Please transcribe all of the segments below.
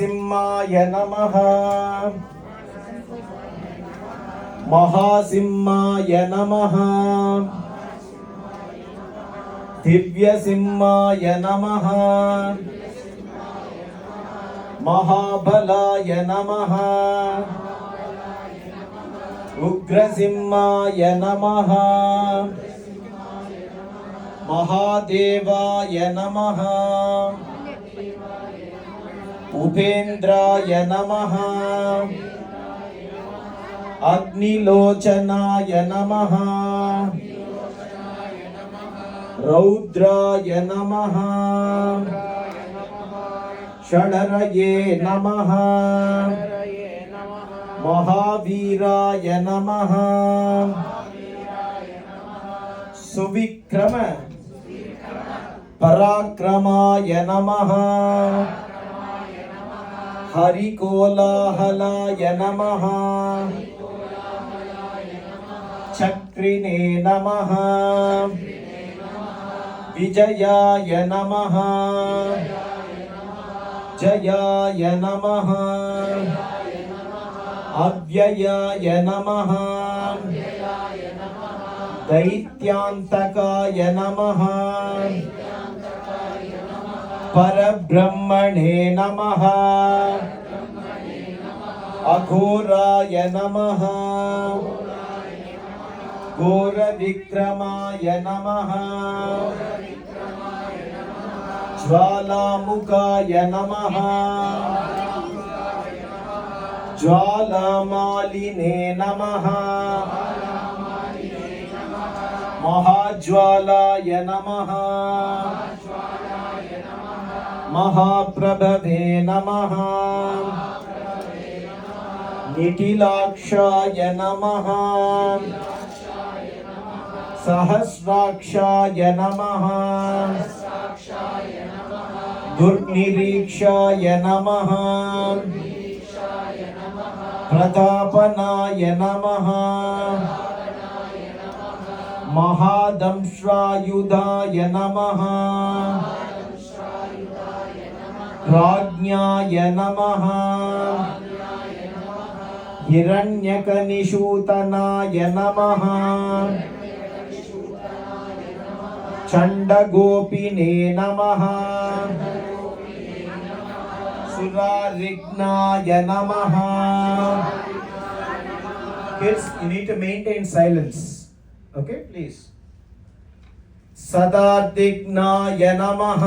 सिंहाय नमः महासिंहाय नमः दिव्यसिंहाय नमः महाबलाय नमः उग्रसिंहाय नमः महादेवाय नमः उपेन्द्राय नमः अग्निलोचनाय नमः रौद्राय नमः षडरये नमः महावीराय नमः सुविक्रम पराक्रमाय नमः हरिकोलाहलाय नमः चक्रिणे नमः विजयाय नमः जयाय नमः अव्ययाय नमः दैत्यान्तकाय नमः परब्रह्मणे नमः अघोराय नमः घोरविक्रमाय नमः ज्वालामुखाय नमः ज्वालामालिने नमः महाज्वालाय नमः महाप्रभवे नमः निटिलाक्षाय नमः सहस्राक्षाय नमः दुर्निरीक्षाय नमः प्रतापनाय नमः महादंष्ट्रायुधाय नमः राज्ञाय नमः हिरण्यकनिषूतनाय नमः चण्डगोपिने नमः सुरारिघ्नाय नमः. Kids, you need to maintain silence. Okay, please. सदार्दिघ्नाय नमः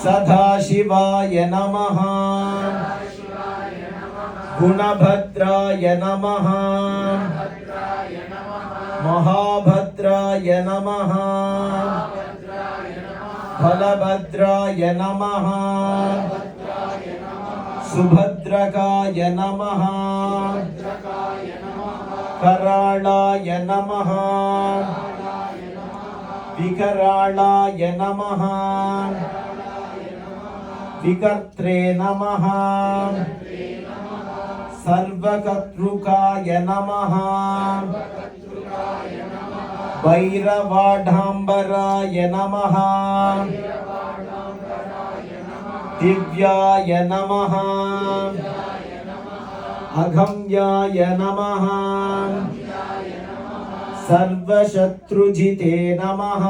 सदाशिवाय नमः गुणभद्राय नमः महाभद्राय नमः बलभद्राय नमः सुभद्रकाय नमः कराळाय नमः विकराळाय नमः विकर्त्रे नमः सर्वकर्तृकाय नमः भैरवाढाम्बराय नमः दिव्याय नमः अगम्याय नमः सर्वशत्रुजिते नमः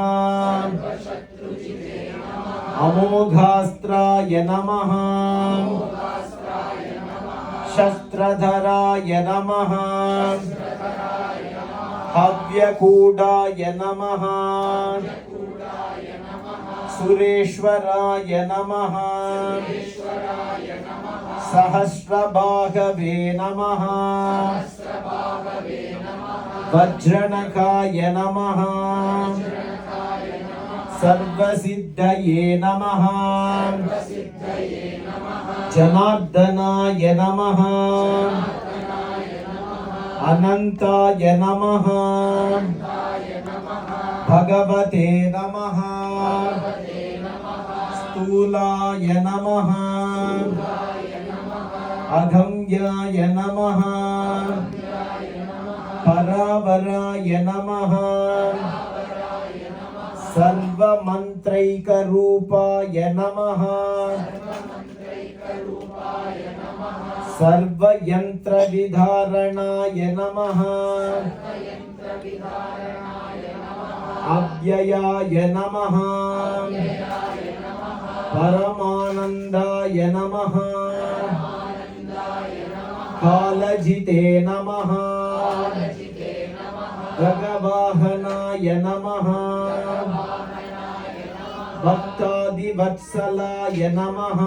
अमोघास्त्राय नमः शस्त्रधराय नमः हव्यकूटाय नमः सुरेश्वराय नमः सहस्रबाहवे नमः वज्रनखाय नमः सर्वसिद्धये नमः जनार्दनाय नमः अनंताय नमः भगवते नमः स्थूलाय नमः अगम्याय नमः परावराय नमः सर्वमन्त्रैकरूपाय नमः सर्वयन्त्रविधारणाय नमः अव्ययाय नमः परमानन्दाय नमः कालजिते नमः गगवाहनाय नमः भक्तादिवत्सलाय नमः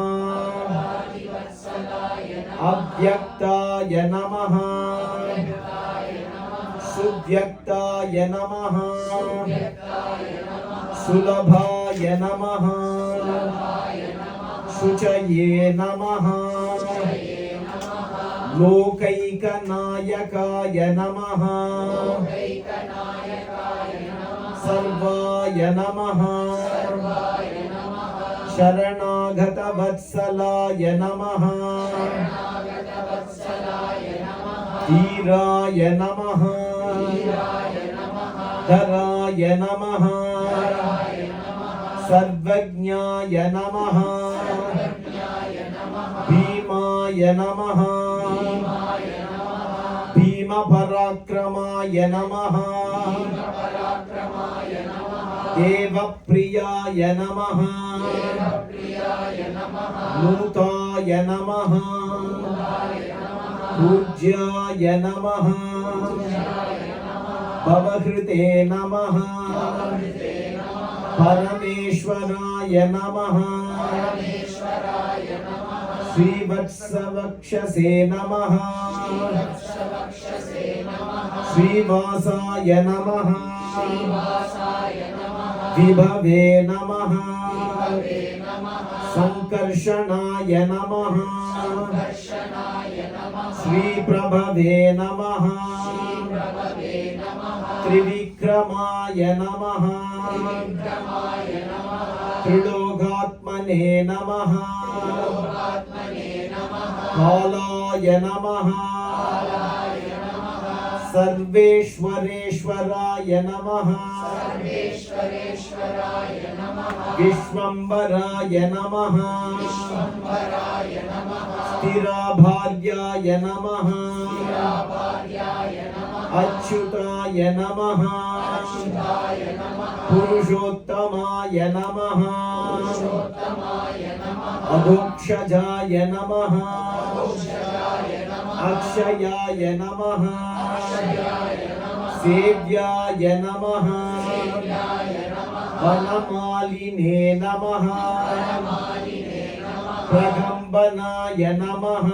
अव्यक्ताय नमः सुव्यक्ताय नमः सुलभाय नमः शुचये नमः लोकैकनायकाय नमः सर्वाय नमः शरणागतवत्सलाय नमः धीराय नमः धराय नमः सर्वज्ञाय नमः भीमाय नमः भीमपराक्रमाय नमः देवप्रियाय नमः नूताय नमः पूज्याय नमः भवहृते नमः परमेश्वराय नमः श्रीवत्सवक्षसे नमः श्रीवासाय नमः विभवे नमः संकर्षणाय नमः श्रीप्रभवे नमः त्रिविक्रमाय नमः त्रिलोकात्मने नमः कालाय नमः सर्वेश्वरेश्वराय नमः विश्वम्भराय नमः स्थिराभार्याय नमः अच्युताय नमः पुरुषोत्तमाय नमः अधोक्षजाय नमः अक्षयाय नमः सेव्याय नमः वनमालिने नमः प्रकम्बनाय नमः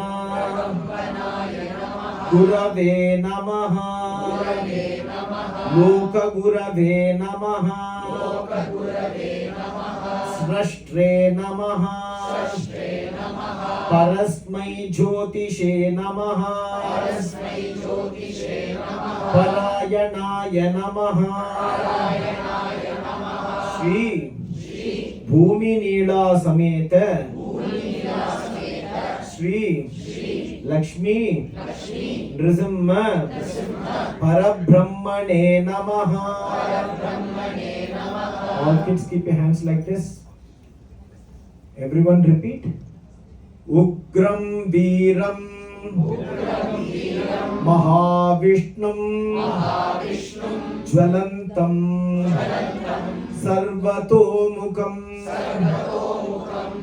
गुरवे नमः लोकगुरवे नमः स्रष्टे नमः परस्मै ज्योतिषे नमः परायणाय नमः श्री भूमि नीला समेत श्री लक्ष्मी नृसिंह परब्रह्मणे नमः. All kids keep your hands like this. Everyone repeat. उग्रं वीरं महाविष्णुं ज्वलन्तं सर्वतोमुखं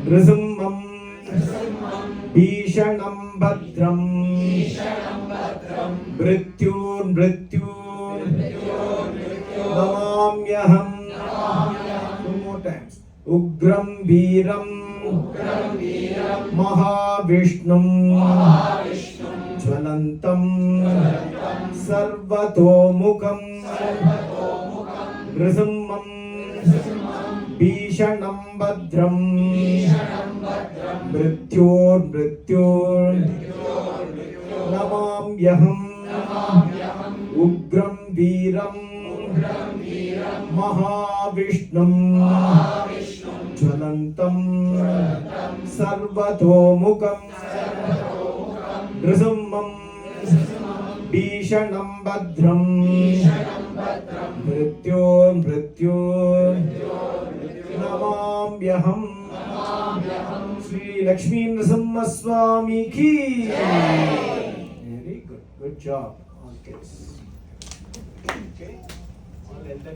नृसिंहं भीषणं भद्रं मृत्युर्नमाम्यहम्. Two more times. उग्रं वीरं महाविष्णुं ज्वलन्तं सर्वतोमुखं नृसिंहं भीषणं भद्रं मृत्युर्नमाम्यहम्. उग्रं वीरं महाविष्णुं ज्वलन्तं सर्वतोमुखं नृसिंहं భీషణం భద్రం మృత్యో నమామ్యహం శ్రీ లక్ష్మీ నరసింహస్వామికి. Very good job. ఓకే.